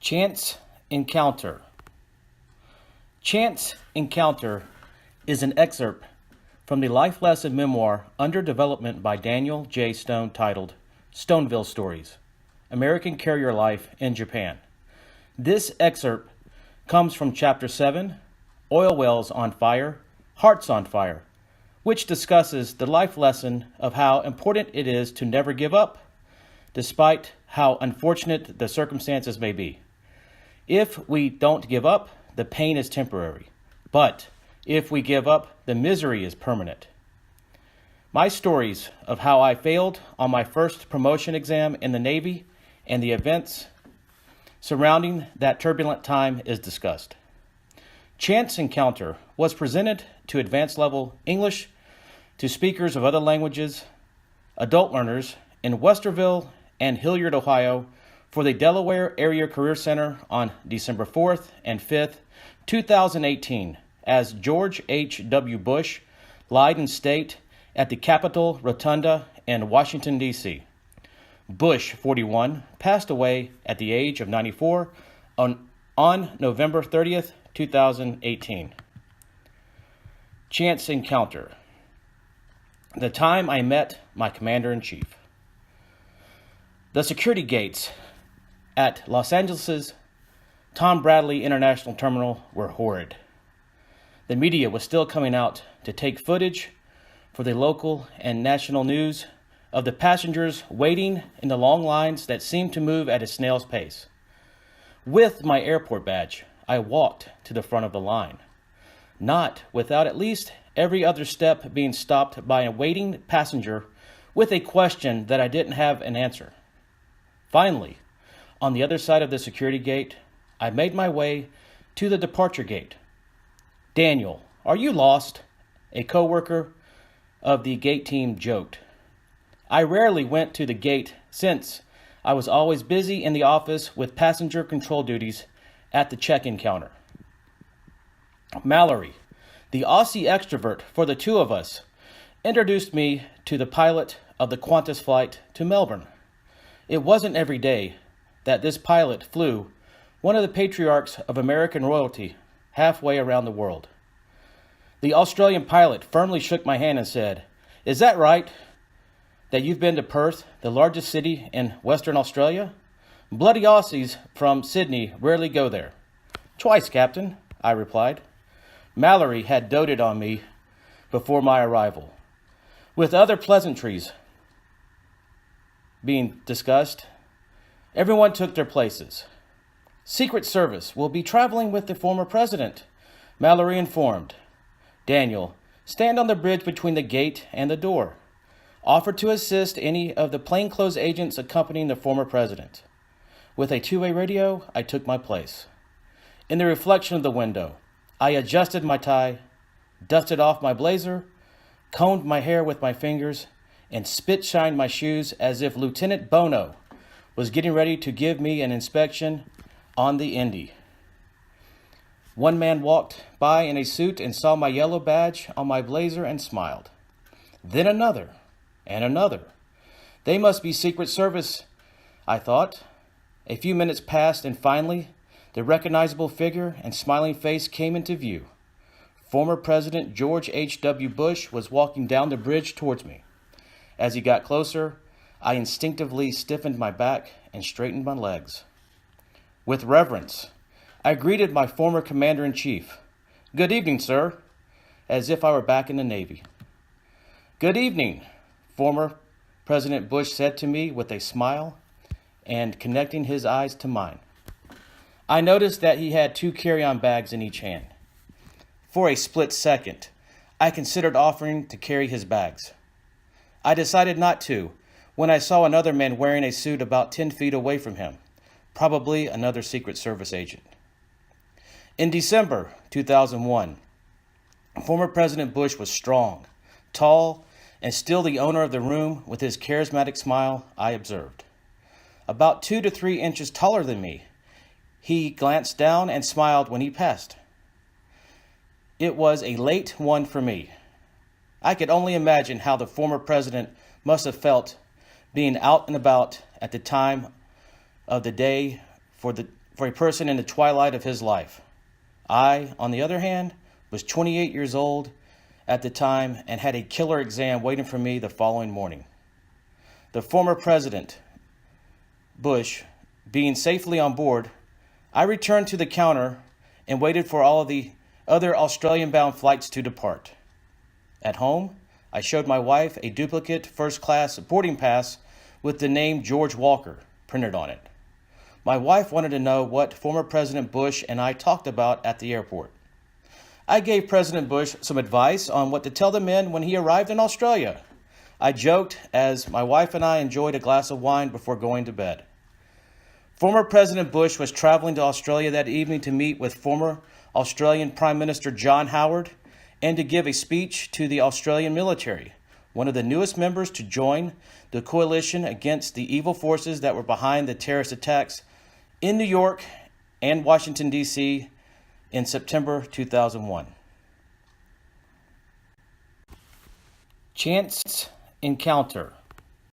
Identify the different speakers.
Speaker 1: Chance Encounter. Chance Encounter is an excerpt from the life lesson memoir under development by Daniel J. Stone titled Stoneville Stories, American Carrier Life in Japan. This excerpt comes from Chapter 7, Oil Wells on Fire, Hearts on Fire, which discusses the life lesson of how important it is to never give up, despite how unfortunate the circumstances may be. If we don't give up, the pain is temporary. But if we give up, the misery is permanent. My stories of how I failed on my first promotion exam in the Navy and the events surrounding that turbulent time is discussed. Chance Encounter was presented to advanced level English, to speakers of other languages, adult learners in Westerville and Hilliard, Ohio, for the Delaware Area Career Center on December 4th and 5th, 2018, as George H.W. Bush lied in state at the Capitol Rotunda in Washington, D.C. Bush, 41, passed away at the age of 94 on November 30th, 2018. Chance Encounter. The time I met my commander-in-chief. The security gates at Los Angeles' Tom Bradley International Terminal were horrid. The media was still coming out to take footage for the local and national news of the passengers waiting in the long lines that seemed to move at a snail's pace. With my airport badge, I walked to the front of the line, not without at least every other step being stopped by a waiting passenger with a question that I didn't have an answer. Finally, on the other side of the security gate, I made my way to the departure gate. "Daniel, are you lost?" a coworker of the gate team joked. I rarely went to the gate since I was always busy in the office with passenger control duties at the check-in counter. Mallory, the Aussie extrovert for the two of us, introduced me to the pilot of the Qantas flight to Melbourne. It wasn't every day that this pilot flew one of the patriarchs of American royalty halfway around the world. The Australian pilot firmly shook my hand and said, "Is that right, that you've been to Perth, the largest city in Western Australia? Bloody Aussies from Sydney rarely go there." "Twice, Captain," I replied. Mallory had doted on me before my arrival. With other pleasantries being discussed, everyone took their places. "Secret Service will be traveling with the former president," Mallory informed. "Daniel, stand on the bridge between the gate and the door. Offer to assist any of the plainclothes agents accompanying the former president." With a two-way radio, I took my place. In the reflection of the window, I adjusted my tie, dusted off my blazer, combed my hair with my fingers, and spit-shined my shoes as if Lieutenant Bono was getting ready to give me an inspection on the Indy. One man walked by in a suit and saw my yellow badge on my blazer and smiled. Then another, and another. They must be Secret Service, I thought. A few minutes passed, and finally, the recognizable figure and smiling face came into view. Former President George H.W. Bush was walking down the bridge towards me. As he got closer, I instinctively stiffened my back and straightened my legs. With reverence, I greeted my former commander-in-chief. "Good evening, sir," as if I were back in the Navy. "Good evening," former President Bush said to me with a smile and connecting his eyes to mine. I noticed that he had 2 carry-on bags in each hand. For a split second, I considered offering to carry his bags. I decided not to when I saw another man wearing a suit about 10 feet away from him, probably another Secret Service agent. In December 2001, former President Bush was strong, tall, and still the owner of the room with his charismatic smile, I observed. About 2 to 3 inches taller than me, he glanced down and smiled when he passed. It was a late one for me. I could only imagine how the former president must have felt being out and about at the time of the day for for a person in the twilight of his life. I, on the other hand, was 28 years old at the time and had a killer exam waiting for me the following morning. The former President Bush being safely on board, I returned to the counter and waited for all of the other Australian-bound flights to depart. At home, I showed my wife a duplicate first-class boarding pass with the name George Walker printed on it. My wife wanted to know what former President Bush and I talked about at the airport. I gave President Bush some advice on what to tell the men when he arrived in Australia. I joked as my wife and I enjoyed a glass of wine before going to bed. Former President Bush was traveling to Australia that evening to meet with former Australian Prime Minister John Howard and to give a speech to the Australian military, one of the newest members to join the coalition against the evil forces that were behind the terrorist attacks in New York and Washington, D.C. in September 2001. Chance encounter.